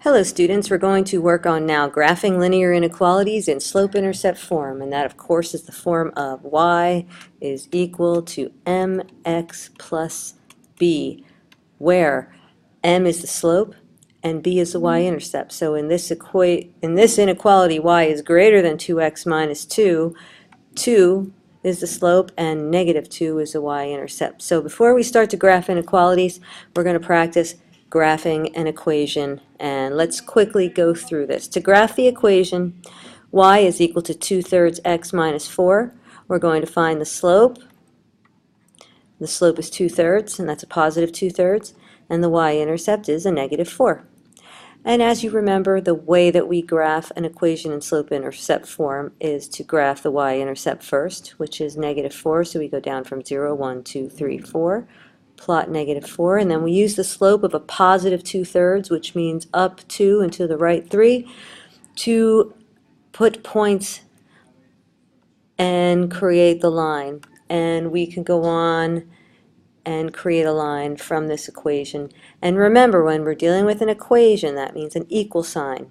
Hello students, we're going to work on now graphing linear inequalities in slope-intercept form, and that of course is the form of y is equal to mx plus b, where m is the slope and b is the y-intercept. So in this inequality, y is greater than 2x minus 2, 2 is the slope and negative 2 is the y-intercept. So before we start to graph inequalities, we're going to practice graphing an equation, and let's quickly go through this. To graph the equation, y is equal to 2/3 x minus 4. We're going to find the slope. The slope is 2/3, and that's a positive 2/3, and the y-intercept is a negative 4. And as you remember, the way that we graph an equation in slope-intercept form is to graph the y-intercept first, which is negative 4, so we go down from 0, 1, 2, 3, 4. Plot negative 4, and then we use the slope of a positive 2/3, which means up 2 and to the right 3, to put points and create the line. And we can go on and create a line from this equation. And remember, when we're dealing with an equation, that means an equal sign.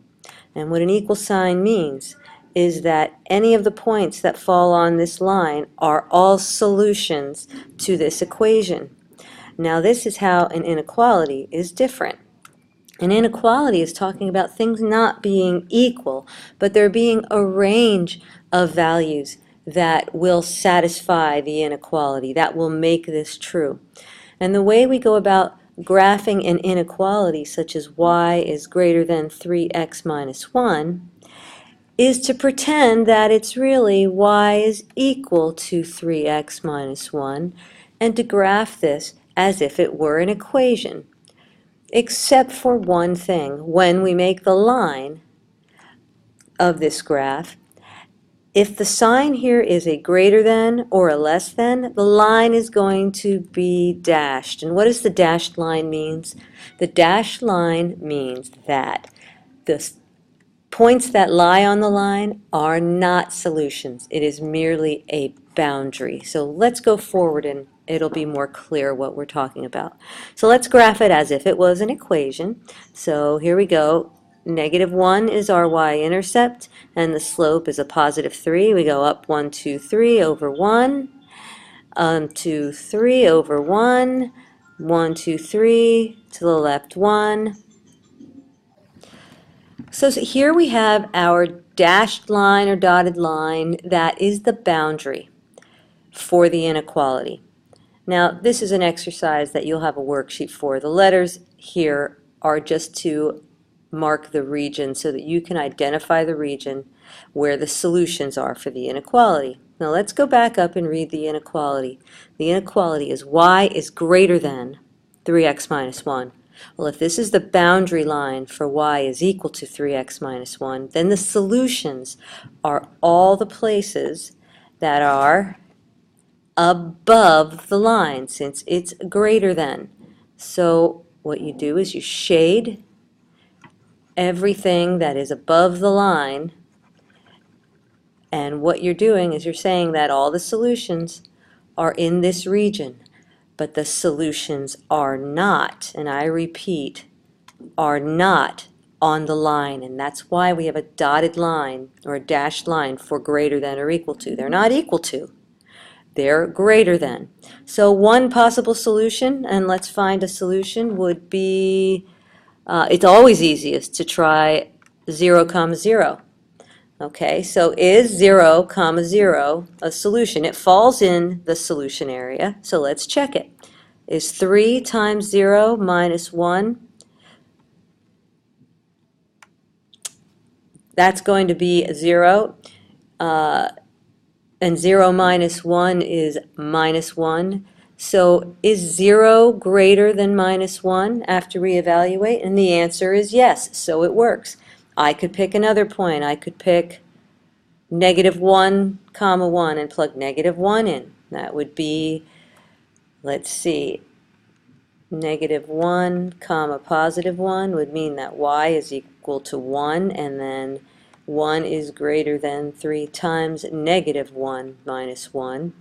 And what an equal sign means is that any of the points that fall on this line are all solutions to this equation. Now this is how an inequality is different. An inequality is talking about things not being equal, but there being a range of values that will satisfy the inequality, that will make this true. And the way we go about graphing an inequality, such as y is greater than 3x minus 1, is to pretend that it's really y is equal to 3x minus 1, and to graph this as if it were an equation, except for one thing. When we make the line of this graph, if the sign here is a greater than or a less than, the line is going to be dashed. And what does the dashed line mean? The dashed line means that the points that lie on the line are not solutions. It is merely a boundary. So let's go forward and it'll be more clear what we're talking about. So let's graph it as if it was an equation. So here we go. Negative 1 is our y-intercept, and the slope is a positive 3. We go up 1, 2, 3 over 1, 2, 3 over 1, 1, 2, 3, to the left 1. So here we have our dashed line or dotted line that is the boundary for the inequality. Now this is an exercise that you'll have a worksheet for. The letters here are just to mark the region so that you can identify the region where the solutions are for the inequality. Now let's go back up and read the inequality. The inequality is y is greater than 3x minus 1. Well, if this is the boundary line for y is equal to 3x minus 1, then the solutions are all the places that are above the line, since it's greater than. So what you do is you shade everything that is above the line, and what you're doing is you're saying that all the solutions are in this region, but the solutions are not, and I repeat, are not on the line, and that's why we have a dotted line or a dashed line for greater than or equal to. They're not equal to, they're greater than. So one possible solution, and let's find a solution, would be it's always easiest to try 0, 0. Okay, so is 0, 0 a solution? It falls in the solution area, so let's check it. Is 3 times 0 minus 1? That's going to be 0, and 0 minus 1 is minus 1. So is 0 greater than minus 1 after we evaluate? And the answer is yes, so it works. I could pick another point. I could pick negative 1, 1 and plug negative 1 in. That would be, let's see, negative 1, positive 1 would mean that y is equal to 1, and then 1 is greater than 3 times negative 1 minus 1.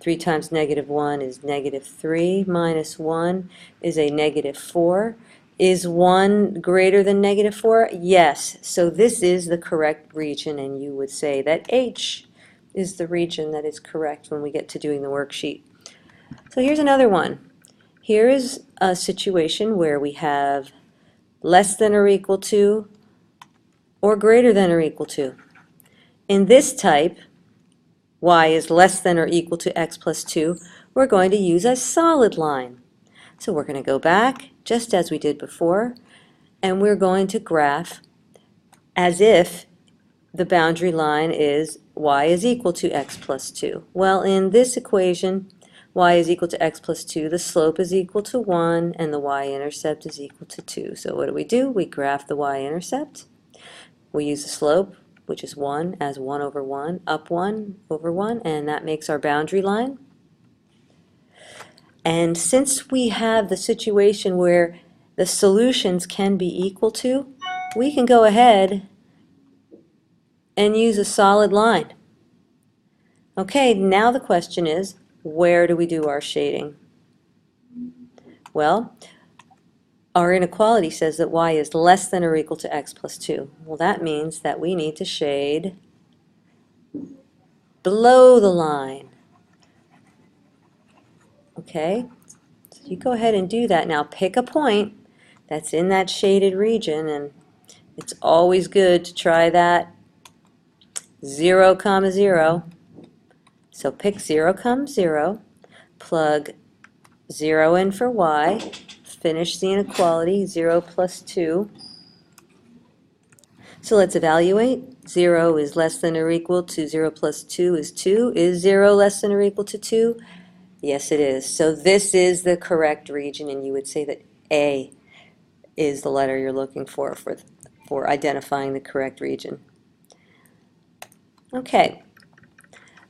3 times negative 1 is negative 3 minus 1 is a negative 4. Is 1 greater than -4? Yes. So this is the correct region, and you would say that H is the region that is correct when we get to doing the worksheet. So here's another one. Here is a situation where we have less than or equal to or greater than or equal to. In this type, y is less than or equal to x plus 2, we're going to use a solid line. So we're going to go back, just as we did before, and we're going to graph as if the boundary line is y is equal to x plus 2. Well, in this equation, y is equal to x plus 2, the slope is equal to 1, and the y-intercept is equal to 2. So what do? We graph the y-intercept. We use the slope, which is 1, as 1 over 1, up 1 over 1, and that makes our boundary line. And since we have the situation where the solutions can be equal to, we can go ahead and use a solid line. Okay, now the question is, where do we do our shading? Well, our inequality says that y is less than or equal to x plus 2. Well, that means that we need to shade below the line. Okay, so you go ahead and do that. Now pick a point that's in that shaded region, and it's always good to try that 0, 0. So pick 0, 0, plug 0 in for y, finish the inequality, 0 plus 2. So let's evaluate. 0 is less than or equal to 0 plus 2 is 2. Is 0 less than or equal to 2? Yes, it is. So this is the correct region, and you would say that A is the letter you're looking for identifying the correct region. Okay,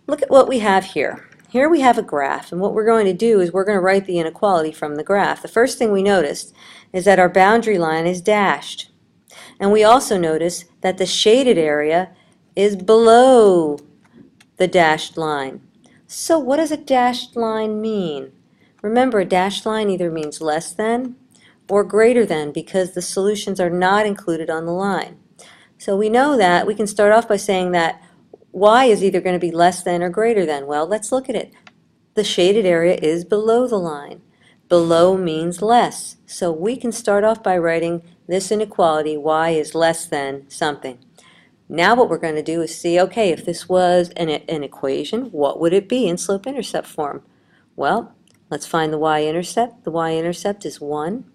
look at what we have here. Here we have a graph, and what we're going to do is we're going to write the inequality from the graph. The first thing we noticed is that our boundary line is dashed. And we also notice that the shaded area is below the dashed line. So what does a dashed line mean? Remember, a dashed line either means less than or greater than, because the solutions are not included on the line. So we know that we can start off by saying that y is either going to be less than or greater than. Well, let's look at it. The shaded area is below the line. Below means less. So we can start off by writing this inequality, y is less than something. Now what we're going to do is see, okay, if this was an equation, what would it be in slope-intercept form? Well, let's find the y-intercept. The y-intercept is 1.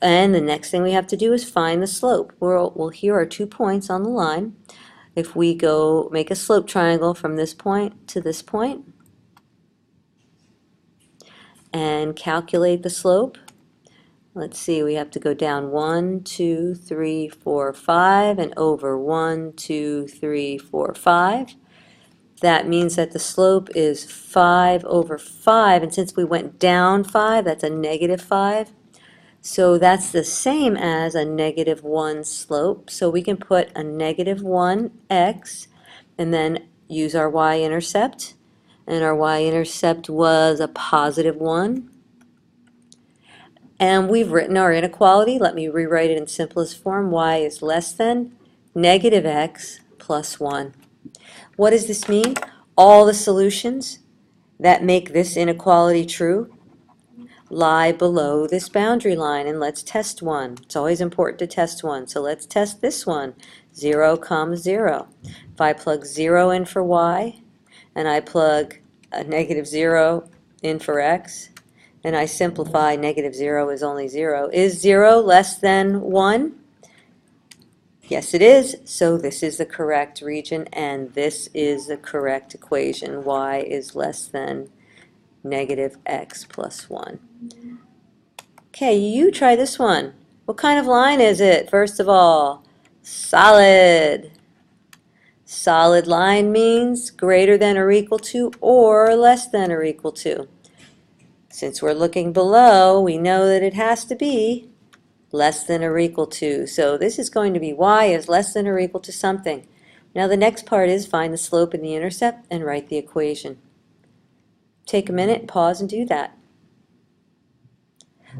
And the next thing we have to do is find the slope. Well, here are 2 points on the line. If we go make a slope triangle from this point to this point and calculate the slope, let's see, we have to go down 1, 2, 3, 4, 5, and over 1, 2, 3, 4, 5. That means that the slope is 5 over 5, and since we went down 5, that's a negative 5. So that's the same as a -1 slope. So we can put a -1x and then use our y-intercept. And our y-intercept was a +1. And we've written our inequality. Let me rewrite it in simplest form. Y is less than -x plus 1. What does this mean? All the solutions that make this inequality true lie below this boundary line, and let's test one. It's always important to test one. So let's test this one. 0, 0. If I plug 0 in for y, and I plug a -0 in for x, and I simplify, -0 is only 0. Is 0 less than 1? Yes, it is. So this is the correct region, and this is the correct equation. Y is less than -x plus 1. Okay, you try this one. What kind of line is it, first of all? Solid. Solid line means greater than or equal to or less than or equal to. Since we're looking below, we know that it has to be less than or equal to. So this is going to be y is less than or equal to something. Now the next part is find the slope and the intercept and write the equation. Take a minute, pause, and do that.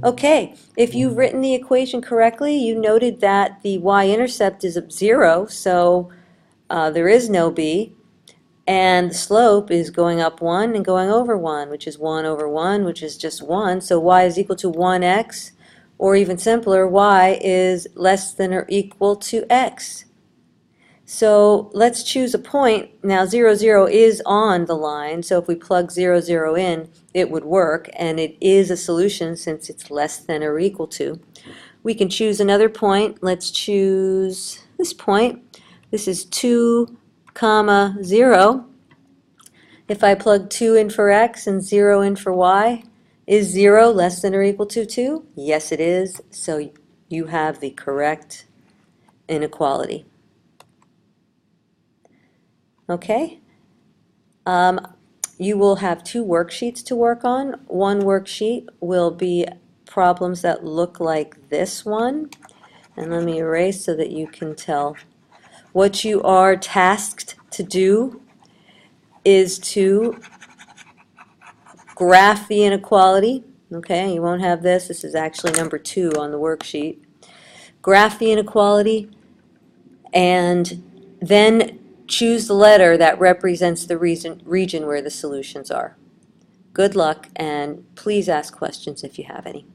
Okay, if you've written the equation correctly, you noted that the y-intercept is 0, so there is no b, and the slope is going up 1 and going over 1, which is 1 over 1, which is just 1, so y is equal to 1x, or even simpler, y is less than or equal to x. So let's choose a point. Now 0, 0 is on the line, so if we plug 0, 0 in, it would work, and it is a solution since it's less than or equal to. We can choose another point. Let's choose this point. This is 2, comma 0. If I plug 2 in for x and 0 in for y, is 0 less than or equal to 2? Yes, it is. So you have the correct inequality. Okay? You will have 2 worksheets to work on. One worksheet will be problems that look like this one. And let me erase so that you can tell. What you are tasked to do is to graph the inequality. Okay, you won't have this. This is actually number 2 on the worksheet. Graph the inequality and then choose the letter that represents the region where the solutions are. Good luck, and please ask questions if you have any.